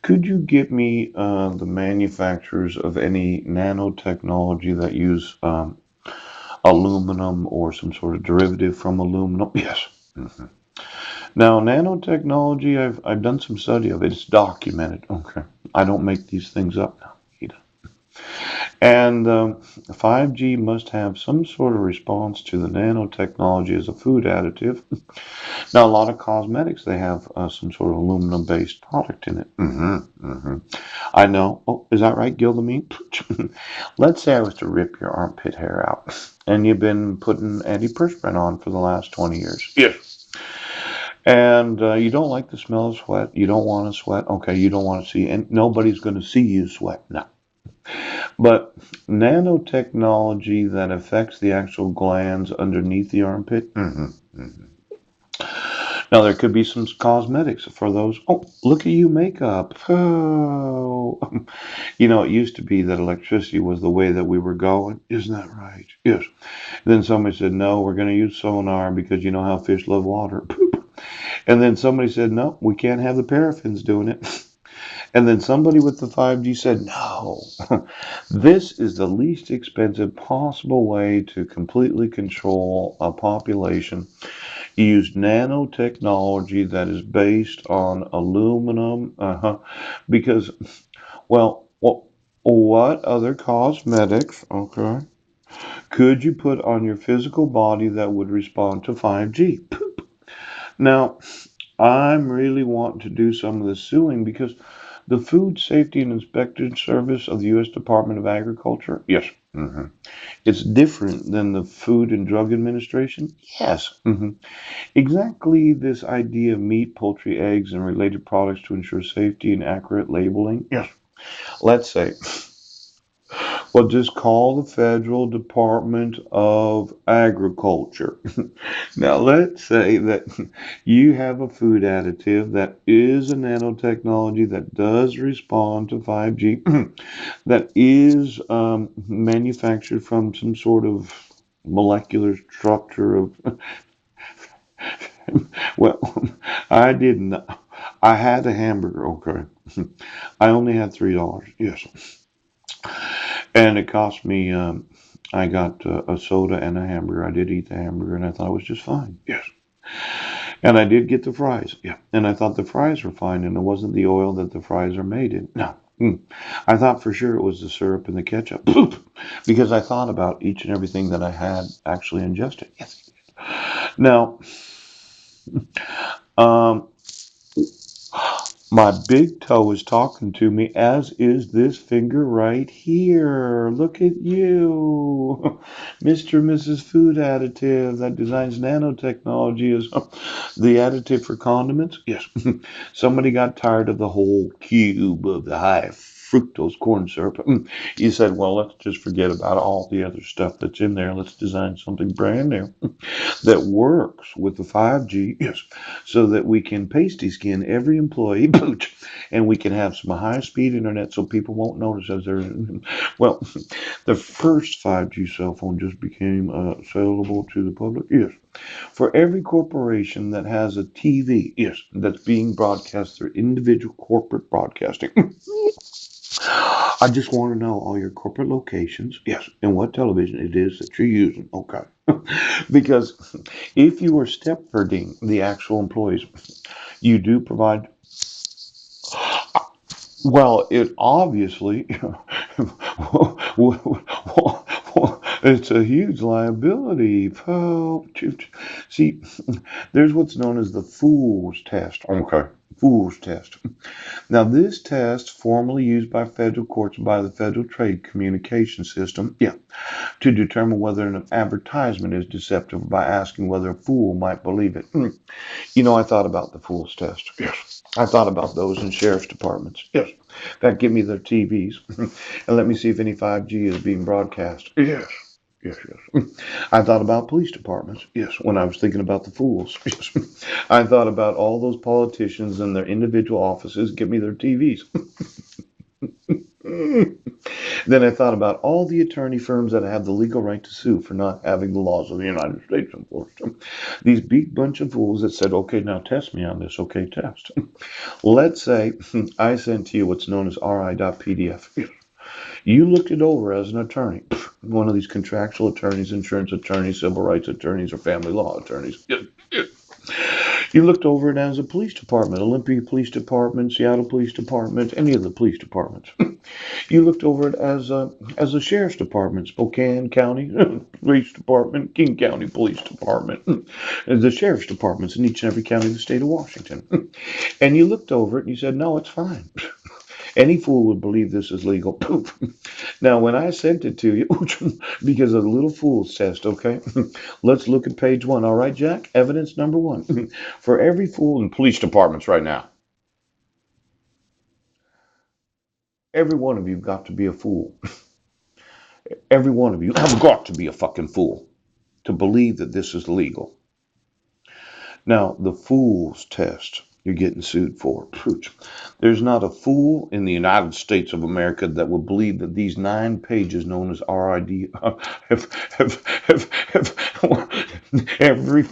Could you give me the manufacturers of any nanotechnology that use aluminum or some sort of derivative from aluminum? Yes. Mhm. Now, nanotechnology, I've done some study of it. It's documented. Okay. I don't make these things up now. And 5G must have some sort of response to the nanotechnology as a food additive. Now, a lot of cosmetics, they have some sort of aluminum-based product in it. I know. Oh, is that right, Gilda? Let's say I was to rip your armpit hair out, and you've been putting antiperspirant on for the last 20 years. Yes. And you don't like the smell of sweat. You don't want to sweat. Okay, you don't want to see, and nobody's going to see you sweat. No. But nanotechnology that affects the actual glands underneath the armpit. Now, there could be some cosmetics for those. Oh, look at you, makeup. Oh. It used to be that electricity was the way that we were going. Isn't that right? Yes. Then somebody said, no, we're going to use sonar because you know how fish love water. And then somebody said, no, we can't have the paraffins doing it. And then somebody with the 5G said, no, this is the least expensive possible way to completely control a population. You use nanotechnology that is based on aluminum, because, well, what other cosmetics, okay, could you put on your physical body that would respond to 5G? Now, I'm really wanting to do some of the suing because the Food Safety and Inspection Service of the U.S. Department of Agriculture, yes, it's different than the Food and Drug Administration, yes. Exactly this idea of meat, poultry, eggs, and related products to ensure safety and accurate labeling, yes. Let's say, well, just call the Federal Department of Agriculture. Now, let's say that you have a food additive that is a nanotechnology that does respond to 5G, that is manufactured from some sort of molecular structure of, well, I didn't. I had a hamburger, okay. I only had $3, yes. And it cost me, I got a soda and a hamburger. I did eat the hamburger and I thought it was just fine. Yes. And I did get the fries. Yeah. And I thought the fries were fine and it wasn't the oil that the fries are made in. No. I thought for sure it was the syrup and the ketchup because I thought about each and everything that I had actually ingested. Yes. Now, um, my big toe is talking to me, as is this finger right here. Look at you, Mr. and Mrs. Food Additive that designs nanotechnology as the additive for condiments. Yes, somebody got tired of the whole cube of the high fructose corn syrup. You said, well, let's just forget about all the other stuff that's in there. Let's design something brand new that works with the 5G, yes, so that we can pasty skin every employee, pooch, and we can have some high speed internet so people won't notice as they're, well, the first 5G cell phone just became saleable to the public, yes. For every corporation that has a TV, yes, that's being broadcast through individual corporate broadcasting. I just want to know all your corporate locations, yes, and what television it is that you're using. Okay. Because if you were Stepfording the actual employees, you do provide, well, it obviously, it's a huge liability. Oh, see, there's what's known as the fool's test. Okay. Fool's test. Now, this test, formally used by federal courts by the Federal Trade Communication System, yeah, to determine whether an advertisement is deceptive by asking whether a fool might believe it. I thought about the fool's test. Yes. I thought about those in sheriff's departments. Yes. That give me their TVs and let me see if any 5G is being broadcast. Yes. Yes, yes. I thought about police departments. Yes, when I was thinking about the fools. Yes. I thought about all those politicians and their individual offices. Give me their TVs. Then I thought about all the attorney firms that have the legal right to sue for not having the laws of the United States enforced. These big bunch of fools that said, okay, now test me on this. Okay, test. Let's say I sent to you what's known as RI.PDF. You looked it over as an attorney, one of these contractual attorneys, insurance attorneys, civil rights attorneys, or family law attorneys. You looked over it as a police department, Olympia Police Department, Seattle Police Department, any of the police departments. You looked over it as a sheriff's department, Spokane County Police Department, King County Police Department, the sheriff's departments in each and every county of the state of Washington. And you looked over it and you said, no, it's fine. Any fool would believe this is legal. Now, when I sent it to you, because of the little fool's test, okay? Let's look at page one. All right, Jack? Evidence number one. For every fool in police departments right now, every one of you got to be a fool. Every one of you have got to be a fucking fool to believe that this is legal. Now, the fool's test you're getting sued for. There's not a fool in the United States of America that would believe that these 9 pages known as RID have every